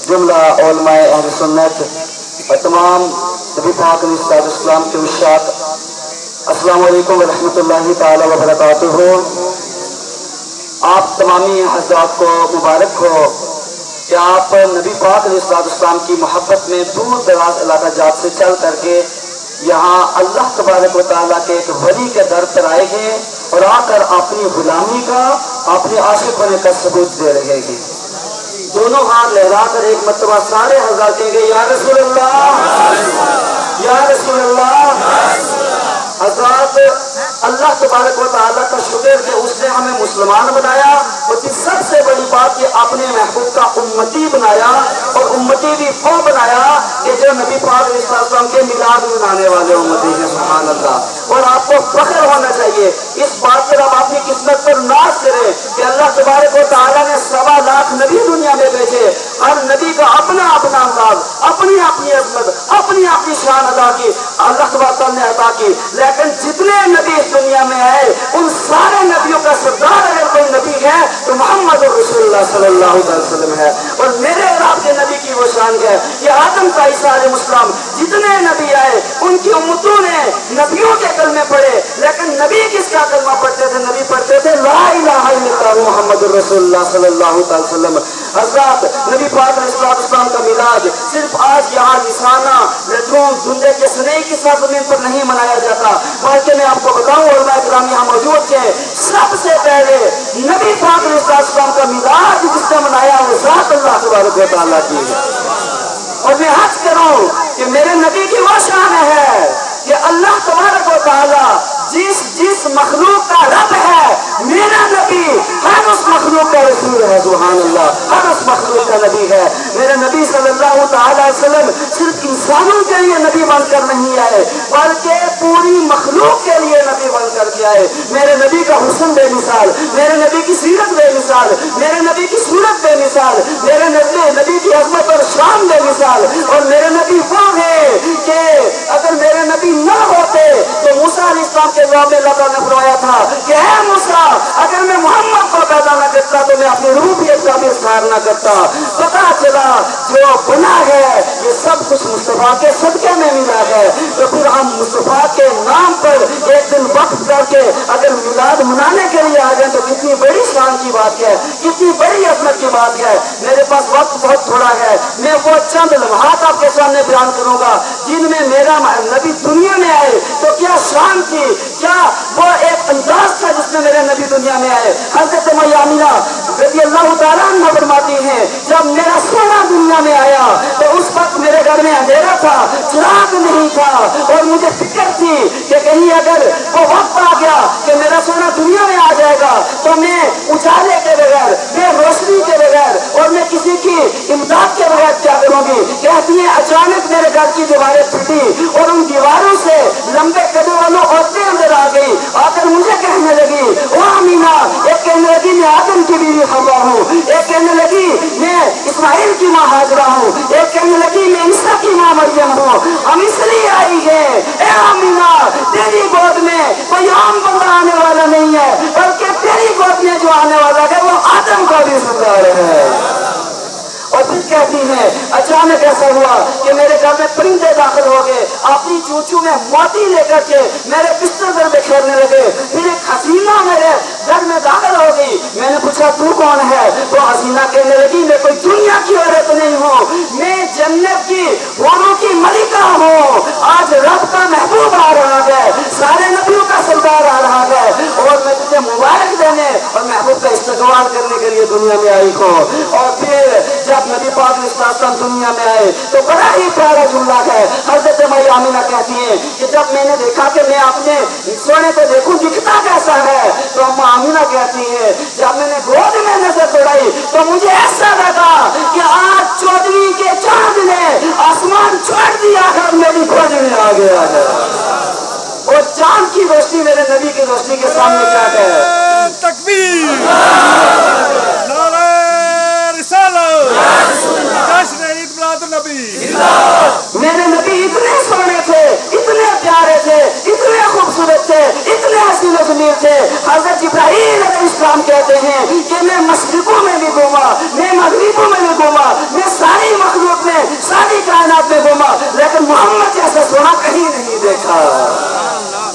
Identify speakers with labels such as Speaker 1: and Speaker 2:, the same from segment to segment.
Speaker 1: جملہ علماء اہل سنت اور تمام نبی پاک علیہ الصلوۃ والسلام کے اشاعت، السلام علیکم ورحمۃ اللہ تعالی وبرکاتہ۔ آپ تمامی حضرات کو مبارک ہو کہ آپ نبی پاک علیہ الصلوۃ والسلام کی محبت میں دور دراز علاقہ جات سے چل کر کے یہاں اللہ تبارک و تعالیٰ کے ایک ولی کے در پر آئے ہیں اور آ کر اپنی غلامی کا، اپنے عاشق ہونے کا ثبوت دے رہے ہیں۔ دونوں ہاتھ لہرا کر ایک مرتبہ سارے حضرات کہیں گے یا رسول اللہ، یا رسول اللہ۔ حضرات اللہ تبارک و تعالیٰ کا شکر کہ اس نے ہمیں مسلمان بنایا، اور سب سے بڑی بات کہ اپنے محبوب کا امتی بنایا، اور امتی بھی وہ بنایا کہ جو نبی پاک علیہ السلام کے میلاد منانے والے امتی ہیں۔ سبحان اللہ۔ اور آپ کو فخر ہونا چاہیے اس بات پر، آپ اپنی قسمت پر ناز کریں کہ اللہ تبارک و تعالیٰ نے 1.25 لاکھ نبی دنیا میں بھیجے، ہر نبی کا اپنا اپنا انداز، اپنی اپنی عظمت، اپنی اپنی شان ادا کی، اللہ تبارک تعالیٰ نے عطا کی۔ لیکن جتنے نبی اس دنیا میں آئے ان سارے نبیوں کا سردار اگر کوئی نبی ہے تو محمد رسول اللہ صلی اللہ علیہ وسلم ہے۔ اور میرے اور آپ کے نبی کی وہ شان ہے کہ آدم کا عیسیٰ علیہ السلام جتنے نبی آئے ان کی امتوں نے نبیوں کے کلمے پڑھے، لیکن نبی کس کا کلمہ پڑھتے تھے؟ نبی پڑھتے تھے لا الہ الا اللہ محمد رسول اللہ صلی اللہ علیہ وسلم۔ حضرات نبی پاک علیہ السلام کا میلاد صرف آج یہاں نشانہ لٹروں دھندے کے سنئی کی ساتھ زمین پر نہیں منایا جاتا، بلکہ میں آپ کو بتاؤں علماء کرام یہاں موجود تھے، سب سے پہلے نبی پاک علیہ السلام کا میلاد جس نے منایا وہ ذات اللہ تبارک و تعالیٰ کی ہے۔ اور میں حج کروں کہ میرے نبی کی وہ شان ہے کہ اللہ تبارک و تعالیٰ جس مخلوق کا رب ہے، میرا نبی ہر اس مخلوق کا رسول ہے۔ سبحان اللہ، ہر اس مخلوق کا نبی ہے۔ میرے نبی صلی اللہ تعالی علیہ وسلم صرف انسانوں کے لیے نبی بن کر نہیں آئے بلکہ پوری مخلوق کے لیے نبی بن کر کے آئے۔ میرے نبی کا حسن بے مثال، میرے نبی کی سیرت بے مثال، میرے نبی کی صورت بے مثال، میرے نبی کی عظمت اور شان بے مثال۔ اور میرے نبی وہ ہے کہ اگر میرے نبی نہ ہوتے تو موسیٰ علیہ السلام کے جواب میں اللہ تعالیٰ نے فرمایا تھا کہ اے موسیٰ اگر میں محمد کو پیدا نہ کرتا تو میں اپنی روحیت کا بھی اظہار نہ کرتا۔ پتا چلا جو بنا ہے یہ سب کچھ مصطفیٰ کے صدقے میں ملا ہے، تو پھر ہم مصطفیٰ کے نام پر ایک دن وقت کر کے اگر میلاد منانے کے لیے آ جائیں تو کتنی بڑی شان کی بات ہے، کتنی بڑی عظمت کی بات ہے۔ میرے پاس وقت بہت تھوڑا ہے، میں وہ چند لمحات آپ کے سامنے بیان کروں گا جن میں میرا نبی دنیا میں آئے تو کیا شان تھی، کیا وہ ایک انداز تھا جس میں میرے نبی دنیا میں آئے۔ حضرت آمینہ رضی اللہ تعالیٰ عنہ فرماتی ہیں جب میرا سونا دنیا میں آیا تو اس وقت میرے گھر میں اندھیرا تھا، چراغ نہیں تھا، اور مجھے فکر تھی کہ کہیں اگر وہ وقت آ گیا کہ میرا سونا دنیا میں آ جائے گا تو میں اجالے کے بغیر، میں روشنی کے بغیر اور میں کسی کی امداد کے بغیر کیا کروں گی۔ کہتی ہیں اچانک میرے گھر کی دیواریں پھٹی اور ان دیواروں سے لمبے قدوں والوں عورتیں اندر آ گئی، آ کر مجھے کہنے لگی او آمینہ، ایک کہنے لگی میں آدم کی بیوی حوا ہوں، ایک کہنے لگی میں اسماعیل کی ماں ہاجرہ ہوں، ایک کہنے لگی میں عیسیٰ کی ماں مریم ہوں، ہم اس لیے آئی ہیں اے آمینہ تیری گود میں کوئی عام بندہ آنے والا نہیں ہے بلکہ تیری گود میں جو آنے والا ہے وہ آدم کا بھی سردار ہے۔ اور پھر کہتی ہیں اچانک ایسا ہوا کہ میرے گھر میں پرندے داخل ہو گئے، اپنی چونچوں میں موتی لے کر کے میرے بستر پر بکھیرنے لگے۔ پھر ایک حسینہ میرے گھر میں داخل ہو گئی، میں نے پوچھا تو کون ہے؟ تو حسینہ کہنے لگی میں کوئی دنیا کی عورت نہیں ہوں، میں جنت کی حوروں کی ملکہ ہوں، آج رب کا محبوب آ رہا ہے، سارے نبیوں کا سردار آ رہا ہے، اور میں تجھے مبارک دینے اور محبوب کا استقبال کرنے کے لیے دنیا میں آئی ہوں۔ اور پھر جب نبی پاک علیہ السلام دنیا میں آئے تو بڑا ہی پیارا جملہ ہے، حضرت آمینہ کہتی ہیں کہ جب میں نے دیکھا کہ میں اپنے سونے کو دیکھوں دکھتا کیسا ہے تو آمینہ کہتی ہیں جب میں نے گود میں نظر دوڑائی تو مجھے ایسا لگا کہ آج 14ویں کے چاند نے آسمان چھوڑ دیا ہے اور میری گود میں آ گیا ہے۔ اور چاند کی روشنی میرے نبی کی روشنی کے سامنے کیا ہے؟
Speaker 2: تکبیر، نعرہ رسالت، جشن عید میلاد النبی۔
Speaker 1: میرے نبی اتنے سونے تھے، اتنے پیارے تھے، اتنے خوبصورت تھے، اتنے حسین و جمیل تھے، حضرت جبرائیل علیہ السلام کہتے ہیں کہ میں مشرقوں میں بھی گھوما، میں مغربوں میں بھی گھوما، میں ساری چوما، لیکن محمد جیسا سونا کہیں نہیں دیکھا۔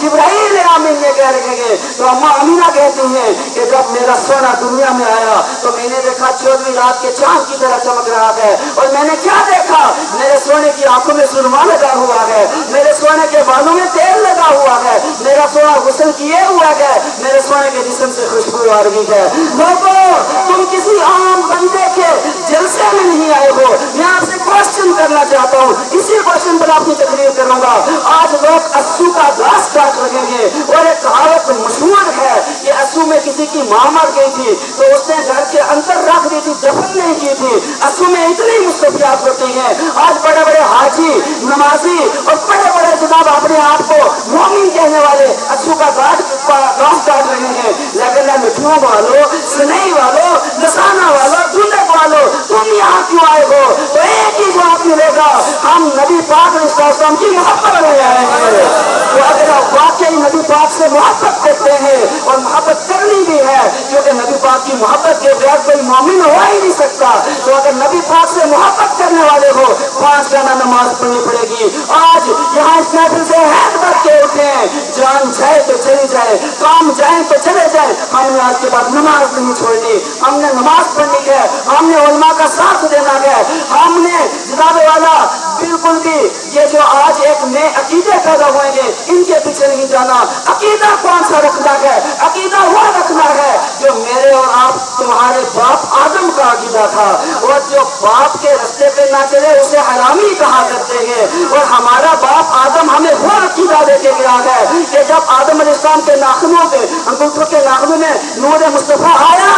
Speaker 1: جبرائیل آمین یہ کہہ رہے ہیں تو اماں امینہ کہتی ہیں کہ جب میرا سونا دنیا میں آیا تو میں نے دیکھا 14ویں رات کے چاند کی طرح چمک رہا ہے، اور میں نے کیا دیکھا؟ میرے سونے کی آنکھوں میں سرما لگا ہوا ہے، میرے سونے کے بالوں میں تیل لگا ہوا ہے، میرا سونا غسل کیے ہوا ہے، میرے سونے کے جسم سے خوشبو آ رہی ہے۔ لوگوں، تم کسی عام بندے کے جلسے میں نہیں آئے ہو، میں آپ سے کوشچن کرنا چاہتا ہوں، اسی کوشچن پر اپنی تقریر کروں گا۔ آج لوگ اسو کا گھاس کاٹ رہے ہیں، اور ایک کہاوت مشہور ہے کہ اسو میں کسی کی ماں مر گئی تھی تو اس نے گھر کے اندر رکھ دی تھی، دفن نہیں کی تھی۔ اسو میں اتنی مصطفیات ہوتی ہیں، آج بڑے بڑے حاجی، نمازی اور بڑے بڑے جناب اپنے آپ کو مومن کہنے والے اسو کا گھاس کاٹ رہے ہیں، لیکن نہ مٹھیوں والو، سنئی والو، نسانہ والو، دھندک والو، تم یہاں کیوں آئے ہو؟ تو ایک ہی جواب ملے گا، ہم نبی پاک علیہ السلام کی محبت میں آئے ہیں۔ تو اگر آپ واقعی نبی پاک سے محبت کرتے ہیں، اور محبت کرنی بھی ہے کیونکہ نبی پاک کی محبت کے بغیر کوئی مومن ہو ہی نہیں سکتا، تو اگر نبی پاک سے محبت کرنے والے ہو 5 گانا نماز پڑھنی پڑے گی۔ آج یہاں اس محفل سے ہاتھ بھر کے اٹھیں، جان جائے تو چلی جائے، کام جائیں تو چلے جائیں، ہم نے آج کے بعد نماز نہیں چھوڑنی، ہم نے نماز پڑھنی ہے، ہم نے علماء کا ساتھ دینا ہے، ہم نے جناب والا بالکل بھی یہ جو آج ایک نئے عقیدے پیدا ہوئے ہیں ان کے پیچھے نہیں جانا۔ عقیدہ کون سا رکھنا ہے؟ عقیدہ وہ رکھنا ہے جو میرے اور آپ تمہارے باپ آدم کا عقیدہ تھا، اور جو باپ کے رستے پہ نہ چلے اسے حرامی کہا کرتے ہیں، اور ہمارا باپ آدم ہمیں وہ عقیدہ دے کے گیا ہے کہ جب آدم علیہ السلام کے ناخنوں پہ، انگوٹھوں کے ناخنوں میں نور مصطفیٰ آیا،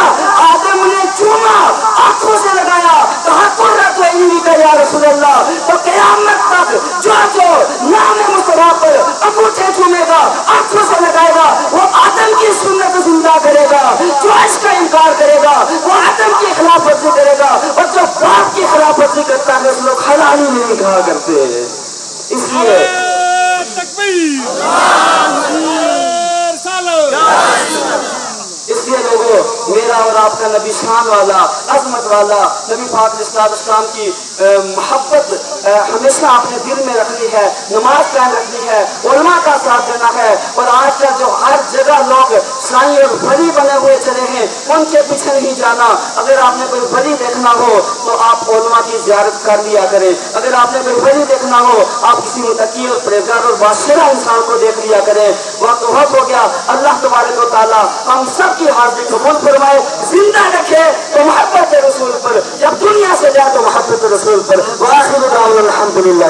Speaker 1: آدم نے چوما، آنکھوں سے لگایا، کہا قرۃ عینی کا یا رسول اللہ۔ تو قیامت تک جو نام مصطفیٰ پر انگوٹھے چومے گا، آنکھوں سے لگائے گا، وہ آدم کی سنت زندہ کرے گا، جو عشق کا انکار کرے گا وہ آدم کی خلاف ورزی کرے گا، اور جو باپ کی خلاف ورزی کرتا ہے اس لوگ حلالی نہیں کہا کرتے۔ اس لیے لوگوں، میرا اور آپ کا نبی شان والا، عظمت والا نبی پاک علیہ السلام کی محبت ہمیشہ اپنے دل میں رکھنی ہے، نماز قائم رکھنی ہے، علماء کا ساتھ دینا ہے، اور آج کل جو ہر جگہ لوگ سائیں اور ولی بنے ہوئے چلے ہیں ان کے پیچھے نہیں جانا۔ اگر آپ نے کوئی ولی دیکھنا ہو تو آپ علماء کی زیارت کر لیا کریں، اگر آپ نے کوئی ولی دیکھنا ہو آپ کسی متقی اور پرہیزگار اور باشرہ انسان کو دیکھ لیا کریں۔ وقت بہت ہو گیا، اللہ تبارک و تعالیٰ ہم سب کی حاضری قبول فرمائے، زندہ رکھے تو محبت رسول پر، جب دنیا سے جائے تو محبت رسول پر۔ وآخر دعوانا الحمدللہ۔